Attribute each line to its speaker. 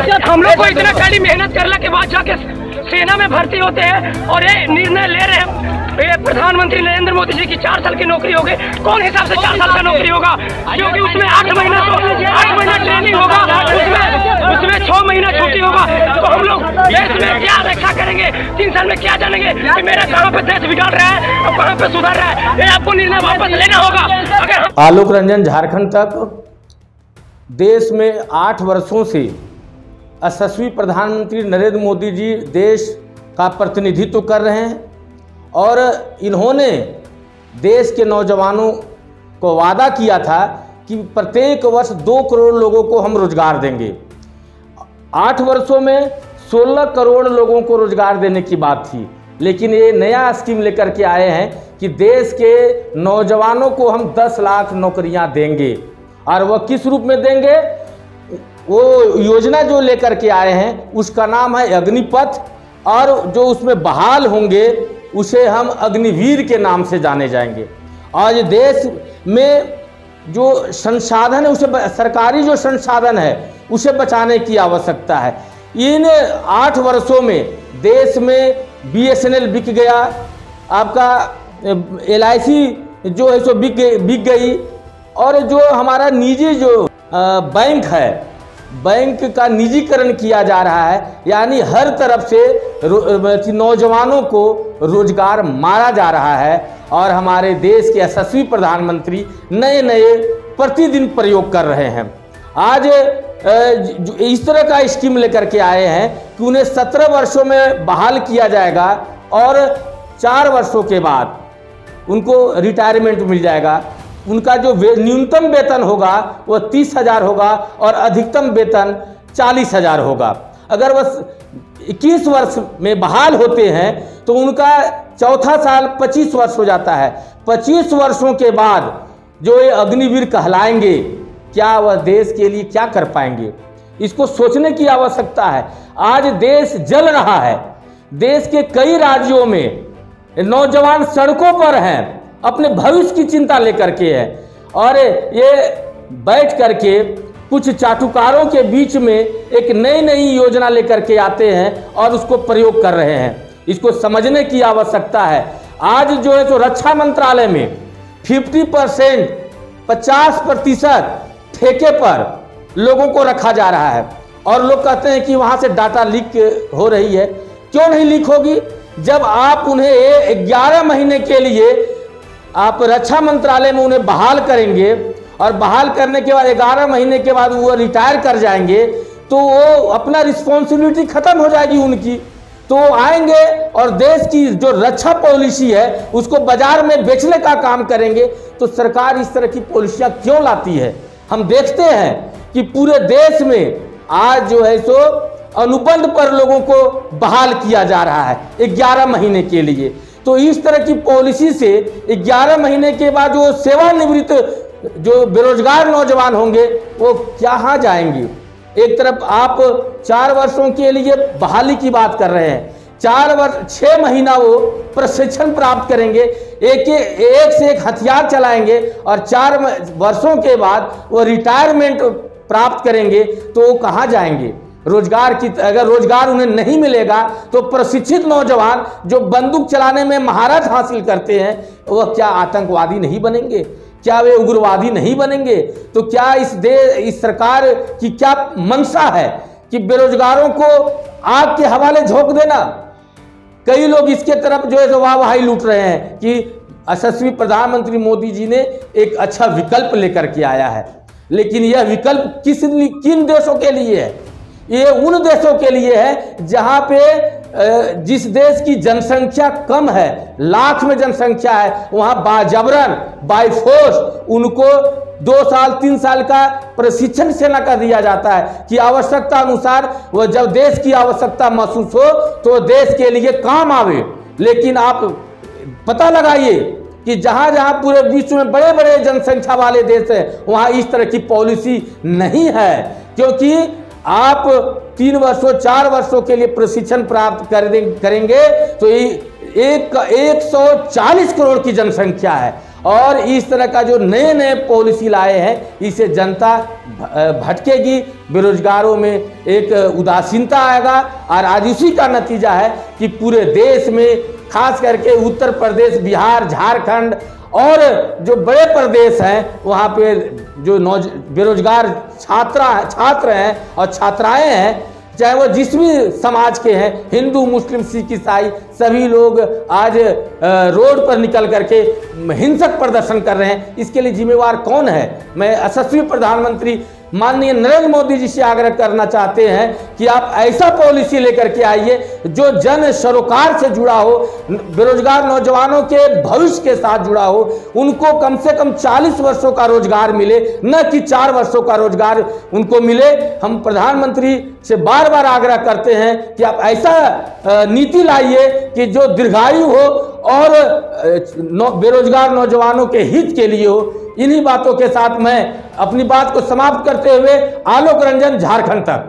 Speaker 1: हम लोग को इतना कड़ी मेहनत करने के बाद जाके सेना में भर्ती होते हैं और ये निर्णय ले रहे हैं। ये प्रधानमंत्री नरेंद्र मोदी जी की 4 साल की नौकरी हो गई, कौन हिसाब से 4 साल का नौकरी होगा? क्योंकि उसमें 8 महीना ट्रेनिंग होगा, उसमें 6 महीना छुट्टी होगा। तो हम लोग देश में क्या रक्षा करेंगे? 3 साल में क्या जानेंगे कि मेरा कहाँ पे देश बिगाड़ रहा है और कहाँ पे सुधार रहा है? ये आपको निर्णय वापस लेना होगा। अगर
Speaker 2: आलोक रंजन झारखंड तक देश में 8 वर्षों से यशस्वी प्रधानमंत्री नरेंद्र मोदी जी देश का प्रतिनिधित्व कर रहे हैं और इन्होंने देश के नौजवानों को वादा किया था कि प्रत्येक वर्ष 2 करोड़ लोगों को हम रोजगार देंगे। 8 वर्षों में 16 करोड़ लोगों को रोजगार देने की बात थी, लेकिन ये नया स्कीम लेकर के आए हैं कि देश के नौजवानों को हम 10 लाख नौकरियां देंगे। और वह किस रूप में देंगे? वो योजना जो लेकर के आए हैं उसका नाम है अग्निपथ, और जो उसमें बहाल होंगे उसे हम अग्निवीर के नाम से जाने जाएंगे। आज देश में जो संसाधन है उसे, सरकारी जो संसाधन है उसे बचाने की आवश्यकता है। इन 8 वर्षों में देश में BSNL बिक गया, आपका LIC जो है सो बिक गई, और जो हमारा निजी जो बैंक है, बैंक का निजीकरण किया जा रहा है। यानी हर तरफ से नौजवानों को रोजगार मारा जा रहा है और हमारे देश के यशस्वी प्रधानमंत्री नए नए प्रतिदिन प्रयोग कर रहे हैं। आज इस तरह का स्कीम लेकर के आए हैं कि उन्हें 17 वर्षों में बहाल किया जाएगा और 4 वर्षों के बाद उनको रिटायरमेंट मिल जाएगा। उनका जो न्यूनतम वेतन होगा वो 30,000 होगा और अधिकतम वेतन 40,000 होगा। अगर वह 21 वर्ष में बहाल होते हैं तो उनका चौथा साल 25 वर्ष हो जाता है। 25 वर्षों के बाद जो ये अग्निवीर कहलाएंगे, क्या वह देश के लिए क्या कर पाएंगे? इसको सोचने की आवश्यकता है। आज देश जल रहा है। देश के कई राज्यों में नौजवान सड़कों पर हैं, अपने भविष्य की चिंता लेकर के है, और ये बैठ करके कुछ चाटुकारों के बीच में एक नई योजना लेकर के आते हैं और उसको प्रयोग कर रहे हैं। इसको समझने की आवश्यकता है। आज जो है तो रक्षा मंत्रालय में 50% ठेके पर लोगों को रखा जा रहा है और लोग कहते हैं कि वहां से डाटा लीक हो रही है। क्यों नहीं लीक होगी? जब आप उन्हें 11 महीने के लिए आप रक्षा मंत्रालय में उन्हें बहाल करेंगे और बहाल करने के बाद 11 महीने के बाद वो रिटायर कर जाएंगे, तो वो अपना रिस्पॉन्सिबिलिटी खत्म हो जाएगी उनकी। तो वो आएंगे और देश की जो रक्षा पॉलिसी है उसको बाजार में बेचने का काम करेंगे। तो सरकार इस तरह की पॉलिसियां क्यों लाती है? हम देखते हैं कि पूरे देश में आज जो है सो अनुबंध पर लोगों को बहाल किया जा रहा है 11 महीने के लिए। तो इस तरह की पॉलिसी से 11 महीने के बाद जो सेवानिवृत्त जो बेरोजगार नौजवान होंगे वो कहाँ जाएंगे? एक तरफ आप 4 वर्षों के लिए बहाली की बात कर रहे हैं, 6 महीना वो प्रशिक्षण प्राप्त करेंगे, एक से एक हथियार चलाएंगे और 4 वर्षों के बाद वो रिटायरमेंट प्राप्त करेंगे, तो वो कहाँ जाएंगे? रोजगार की, अगर रोजगार उन्हें नहीं मिलेगा तो प्रशिक्षित नौजवान जो बंदूक चलाने में महारत हासिल करते हैं वह क्या आतंकवादी नहीं बनेंगे? क्या वे उग्रवादी नहीं बनेंगे? तो क्या इस सरकार की क्या मंशा है कि बेरोजगारों को आग के हवाले झोंक देना? कई लोग इसके तरफ जो है तो वाहवाही लूट रहे हैं कि यशस्वी प्रधानमंत्री मोदी जी ने एक अच्छा विकल्प लेकर के आया है, लेकिन यह विकल्प किन देशों के लिए है? ये उन देशों के लिए है जहां पे जिस देश की जनसंख्या कम है, लाख में जनसंख्या है, वहां बाजबरन बाय फोर्स उनको 2 साल 3 साल का प्रशिक्षण सेना का दिया जाता है कि आवश्यकता अनुसार वह जब देश की आवश्यकता महसूस हो तो देश के लिए काम आवे। लेकिन आप पता लगाइए कि जहां जहां पूरे विश्व में बड़े बड़े जनसंख्या वाले देश हैं वहां इस तरह की पॉलिसी नहीं है, क्योंकि आप 3 वर्षों 4 वर्षों के लिए प्रशिक्षण प्राप्त करेंगे तो 140 करोड़ की जनसंख्या है और इस तरह का जो नए नए पॉलिसी लाए हैं, इससे जनता भटकेगी, बेरोजगारों में एक उदासीनता आएगा। और आज उसी का नतीजा है कि पूरे देश में, खास करके उत्तर प्रदेश, बिहार, झारखंड और जो बड़े प्रदेश हैं, वहाँ पे जो बेरोजगार छात्र हैं और छात्राएं हैं, चाहे वो जिस भी समाज के हैं, हिंदू, मुस्लिम, सिख, ईसाई, सभी लोग आज रोड पर निकल करके हिंसक प्रदर्शन कर रहे हैं। इसके लिए जिम्मेवार कौन है? मैं यशस्वी प्रधानमंत्री माननीय नरेंद्र मोदी जी से आग्रह करना चाहते हैं कि आप ऐसा पॉलिसी लेकर के आइए जो जन सरोकार से जुड़ा हो, बेरोजगार नौजवानों के भविष्य के साथ जुड़ा हो, उनको कम से कम 40 वर्षों का रोजगार मिले, न कि 4 वर्षों का रोजगार उनको मिले। हम प्रधानमंत्री से बार बार आग्रह करते हैं कि आप ऐसा नीति लाइए कि जो दीर्घायु हो और बेरोजगार नौजवानों के हित के लिए हो। इन्हीं बातों के साथ मैं अपनी बात को समाप्त करते हुए आलोक रंजन, झारखंड तक।